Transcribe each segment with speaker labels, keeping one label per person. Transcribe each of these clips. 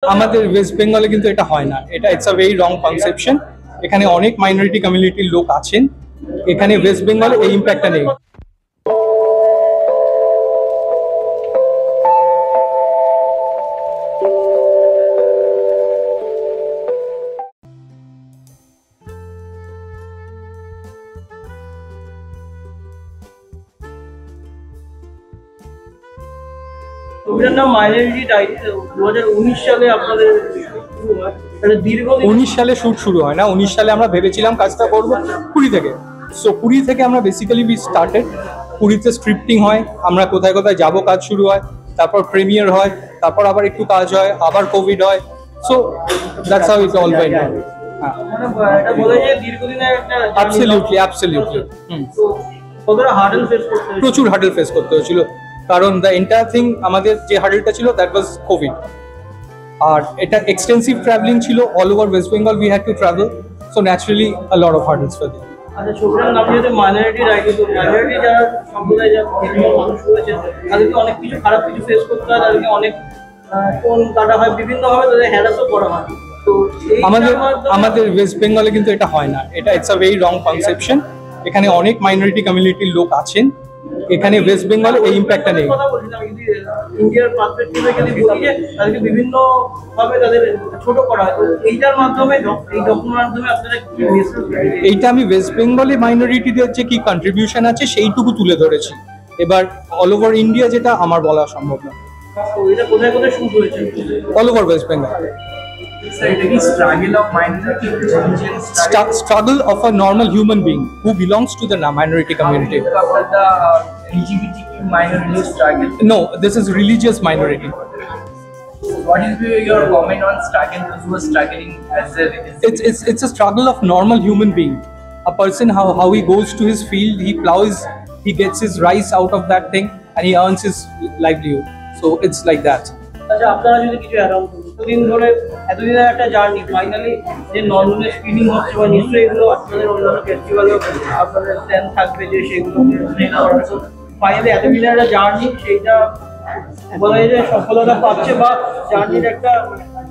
Speaker 1: আমাদের ওয়েস্ট বেঙ্গলে কিন্তু এটা হয় না, এটা it's a very wrong conception. এখানে অনেক মাইনরিটি কমিউনিটির লোক আছেন, এখানে ওয়েস্ট বেঙ্গলে এই ইম্প্যাক্টটা নেই।
Speaker 2: ছবিটার নাম মাইনরিটি রাইট। 2019 সালে আপনাদের শুরু হয়, তাহলে দীর্ঘদিন
Speaker 1: 19 সালে শুট শুরু হয় না, 19 সালে আমরা ভেবেছিলাম কাজটা করবো পুরী থেকে। সো পুরী থেকে আমরা বেসিক্যালি উই স্টার্টেড, পুরীতে স্ক্রিপ্টিং হয়, আমরা কোথায় কোথায় যাব কাজ শুরু হয়, তারপর প্রিমিয়ার হয়, তারপর আবার একটু কাজ হয়, আবার কোভিড হয়। So that's how it all went. হ্যাঁ,
Speaker 2: মানে এটা বলে যে দীর্ঘদিনের একটা
Speaker 1: অ্যাবসলিউটলি
Speaker 2: তো কতটা হার্ডেল ফেস করতে হয়েছে?
Speaker 1: প্রচুর হার্ডেল ফেস করতে হয়েছিল, কারণ দ্য এন্টায়ার থিং আমাদের যে হার্ডেলটা ছিল দ্যাট ওয়াজ কোভিড। আর এটা এক্সটেন্সিভ ট্রাভেলিং ছিল, all over West Bengal we had to travel, so naturally a lot of hurdles for them.
Speaker 2: আচ্ছা, ছবিটার নাম যেহেতু মাইনরিটি রাইট, তো মাইনরিটি যারা সম্প্রদায় যারা বিভিন্ন মানুষ রয়েছে তাদেরকে অনেক কিছু খারাপ কিছু ফেস করতে হয়, তাদেরকে অনেক কোন কাটা হয়, বিভিন্নভাবে তাদের হ্যারাসও করা হয়। তো
Speaker 1: আমাদের ওয়েস্ট বেঙ্গলে কিন্তু এটা হয় না, এটা it's a very wrong conception. এখানে অনেক মাইনরিটি কমিউনিটির লোক আছেন, এখানে ওয়েস্ট বেঙ্গলে এই ইম্প্যাক্টটা নেই।
Speaker 2: কথা বলছিলাম, যদি ইন্ডিয়ার পার্সপেক্টিভে যদি বলি যে তাদেরকে বিভিন্ন ভাবে তাদের ছোট করা হয়, তো এইটার মাধ্যমে এই ডকুমেন্টের মাধ্যমে আপনারা কি মেসেজ দেবেন?
Speaker 1: এইটা আমি ওয়েস্ট বেঙ্গলে মাইনরিটিদের যে কি কন্ট্রিবিউশন আছে সেইটুকু তুলে ধরেছি। এবার অল ওভার ইন্ডিয়া যেটা আমার বলা সম্ভব না।
Speaker 2: তো এটা কোথায় কোথায় শুট হয়েছে?
Speaker 1: All over West Bengal. Struggle of a normal human being who belongs to the minority community.
Speaker 2: The LGBTQ minority struggle.
Speaker 1: No, this is religious minority.
Speaker 2: What is your comment on struggle? Those who are struggling as a
Speaker 1: It's a struggle of normal human being. A person how he goes to his field, he plows, he gets his rice out of that thing, and he earns his livelihood. So it's like that.
Speaker 2: আচ্ছা, আপনারা যদি কিছু around এতদিনের একটা journey, finally যে নন্দনের screening হচ্ছে, বা নিশ্চয়ই এগুলো আপনাদের অন্যান্য ফেস্টিভ্যালেও আপনাদের প্ল্যান থাকবে যে সেগুলো ফাইনালি এতদিনের একটা জার্নি, সেইটা বলা যায় যে সফলতা পাচ্ছে, বা জার্নির একটা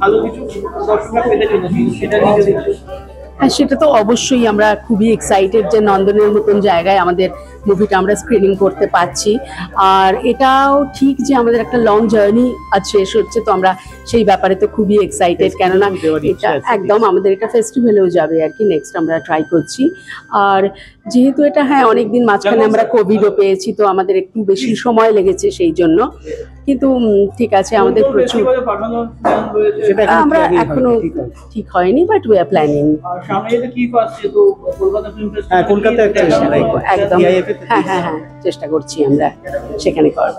Speaker 2: ভালো কিছু দর্শকরা পেতে চলেছে, সেটা নিয়ে দেখছে।
Speaker 3: হ্যাঁ, সেটা তো অবশ্যই আমরা খুবই এক্সাইটেড যে নন্দনের মতন জায়গায় আমাদের মুভিটা আমরা স্ক্রিনিং করতে পারছি। আর এটাও ঠিক যে আমাদের একটা লং জার্নি আজ শেষ হচ্ছে, তো আমরা সেই ব্যাপারে তো খুবই এক্সাইটেড, কেননা এটা একদম আমাদের এটা ফেস্টিভ্যালেও যাবে আর কি, নেক্সট আমরা ট্রাই করছি। আর যেহেতু এটা হ্যাঁ অনেকদিন মাঝখানে আমরা কোভিডও পেয়েছি, তো আমাদের একটু বেশি সময় লেগেছে সেই জন্য, কিন্তু ঠিক আছে, আমাদের প্রচুর আমরা এখনো ঠিক হয়নি, বাট উই আর প্ল্যানিং। একদম, হ্যাঁ চেষ্টা করছি আমরা সেখানে করব।